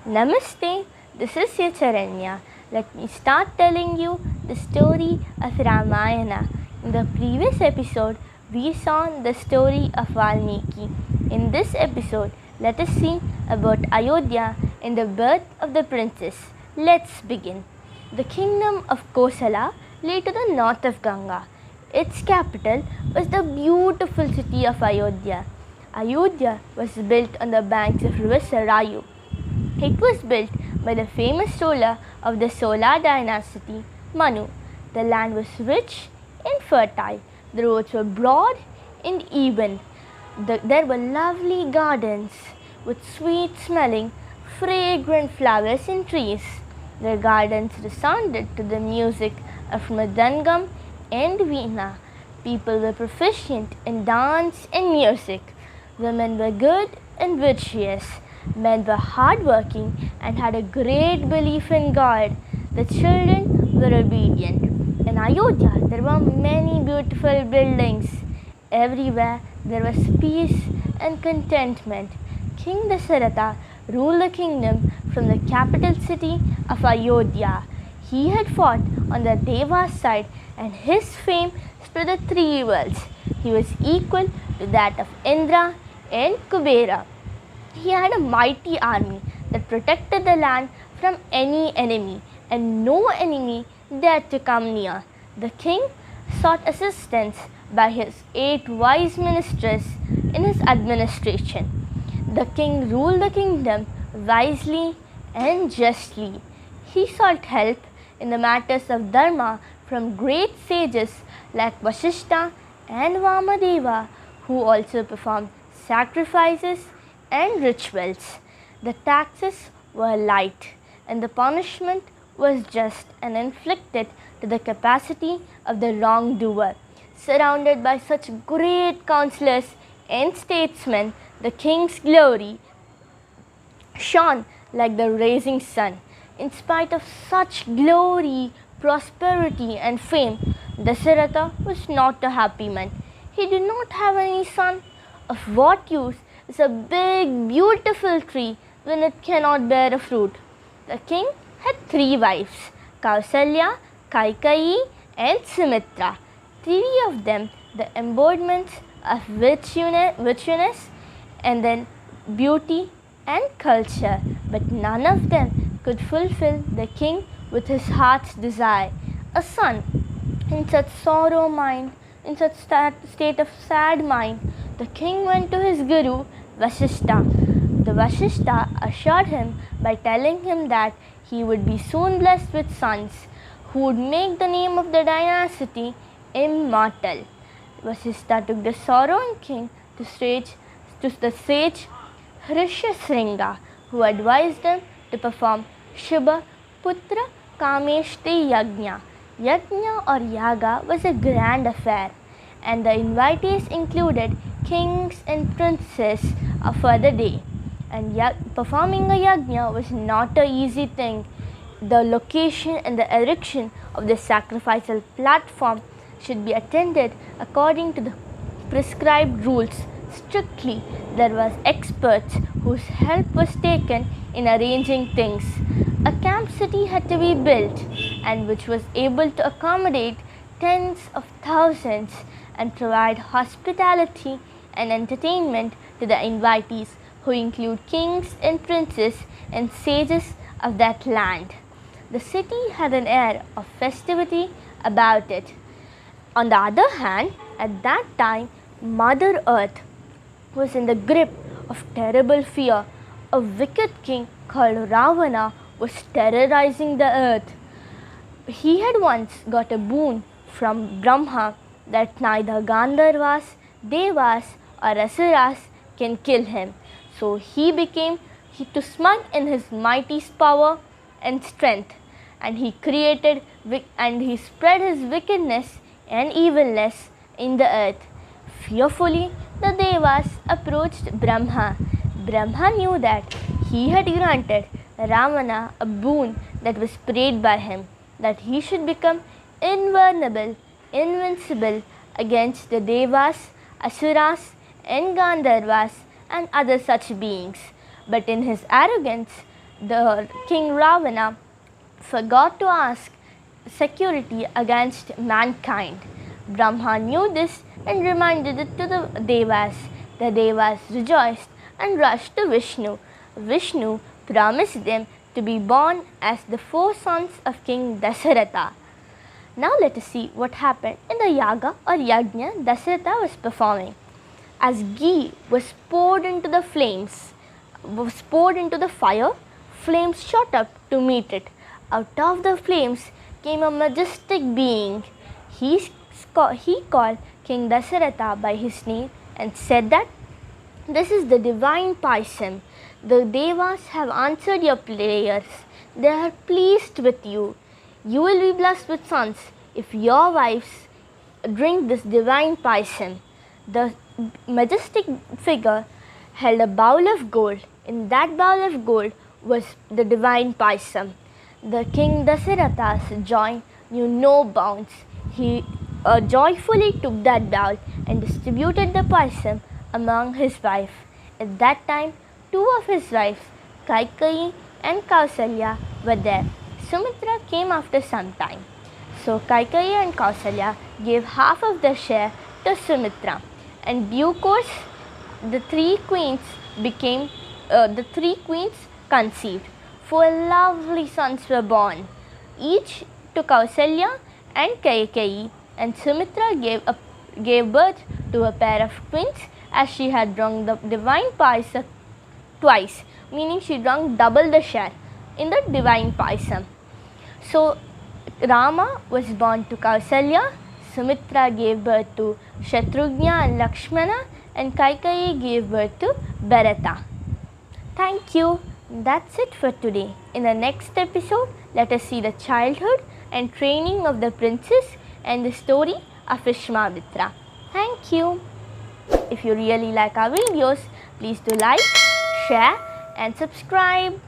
Namaste, this is your Charanya. Let me start telling you the story of Ramayana. In the previous episode, we saw the story of Valmiki. In this episode, let us see about Ayodhya and the birth of the princess. Let's begin. The kingdom of Kosala lay to the north of Ganga. Its capital was the beautiful city of Ayodhya. Ayodhya was built on the banks of river Sarayu. It was built by the famous ruler of the Solar dynasty, Manu. The land was rich and fertile. The roads were broad and even. There were lovely gardens with sweet smelling, fragrant flowers and trees. The gardens resounded to the music of mridangam and veena. People were proficient in dance and music. Women were good and virtuous. Men were hardworking and had a great belief in God. The children were obedient. In Ayodhya, there were many beautiful buildings. Everywhere there was peace and contentment. King Dasaratha ruled the kingdom from the capital city of Ayodhya. He had fought on the Devas side and his fame spread the three worlds. He was equal to that of Indra and Kubera. He had a mighty army that protected the land from any enemy, and no enemy dared to come near. The king sought assistance by his 8 wise ministers in his administration. The king ruled the kingdom wisely and justly. He sought help in the matters of dharma from great sages like Vasishtha and Vamadeva, who also performed sacrifices and rituals. The taxes were light and the punishment was just and inflicted to the capacity of the wrongdoer. Surrounded by such great counselors and statesmen, the king's glory shone like the rising sun. In spite of such glory, prosperity and fame, Dasaratha was not a happy man. He did not have any son. Of what use is a big, beautiful tree when it cannot bear a fruit? The king had 3 wives, Kausalya, Kaikeyi and Sumitra. 3 of them the embodiments of virtuousness and then beauty and culture, but none of them could fulfill the king with his heart's desire. A son in such sorrow mind, in such state of sad mind, the king went to his guru Vasishtha. The Vasishtha assured him by telling him that he would be soon blessed with sons who would make the name of the dynasty immortal. Vasishtha took the sorrowing king to the sage Rishyasringa, who advised him to perform Shubha Putra Kameshti Yajna. Yajna or Yaga was a grand affair, and the invitees included kings and princes for the day. And performing a yajna was not an easy thing. The location and the erection of the sacrificial platform should be attended according to the prescribed rules strictly. There was experts whose help was taken in arranging things. A camp city had to be built, and which was able to accommodate tens of thousands and provide hospitality and entertainment to the invitees, who include kings and princes and sages of that land. The city had an air of festivity about it. On the other hand, at that time, Mother Earth was in the grip of terrible fear. A wicked king called Ravana was terrorizing the earth. He had once got a boon from Brahma that neither Gandharvas, Devas or Asuras can kill him. So he became to smug in his mighty power and strength, and he spread his wickedness and evilness in the earth. Fearfully, the Devas approached Brahma. Brahma knew that he had granted Ravana a boon that was prayed by him, that he should become invulnerable, invincible against the Devas, Asuras and Gandharvas and other such beings. But in his arrogance, the King Ravana forgot to ask security against mankind. Brahma knew this and reminded it to the Devas. The Devas rejoiced and rushed to Vishnu. Vishnu promised them to be born as the 4 sons of King Dasaratha. Now let us see what happened in the yaga or yajna Dasaratha was performing. As ghee was poured into the fire, flames shot up to meet it. Out of the flames came a majestic being. He called King Dasaratha by his name and said that this is the divine Paisam. The Devas have answered your prayers. They are pleased with you. You will be blessed with sons if your wives drink this divine Paisam. The majestic figure held a bowl of gold. In that bowl of gold was the divine Paisam. The King Dasaratha's joy knew no bounds. He joyfully took that bowl and distributed the Paisam among his wife. At that time, 2 of his wives, Kaikeyi and Kausalya, were there. Sumitra came after some time. So Kaikeyi and Kausalya gave half of their share to Sumitra. And due course, the 3 queens conceived. 4 lovely sons were born, each to Kausalya and Kaikeyi, and Sumitra gave birth to a pair of twins, as she had drunk the divine Paisam twice, meaning she drank double the share in the divine Paisam. So Rama was born to Kausalya, Sumitra gave birth to Shatrughna and Lakshmana, and Kaikeyi gave birth to Bharata. Thank you. That's it for today. In the next episode, let us see the childhood and training of the princess and the story of Vishwamitra. Thank you. If you really like our videos, please do like, share and subscribe.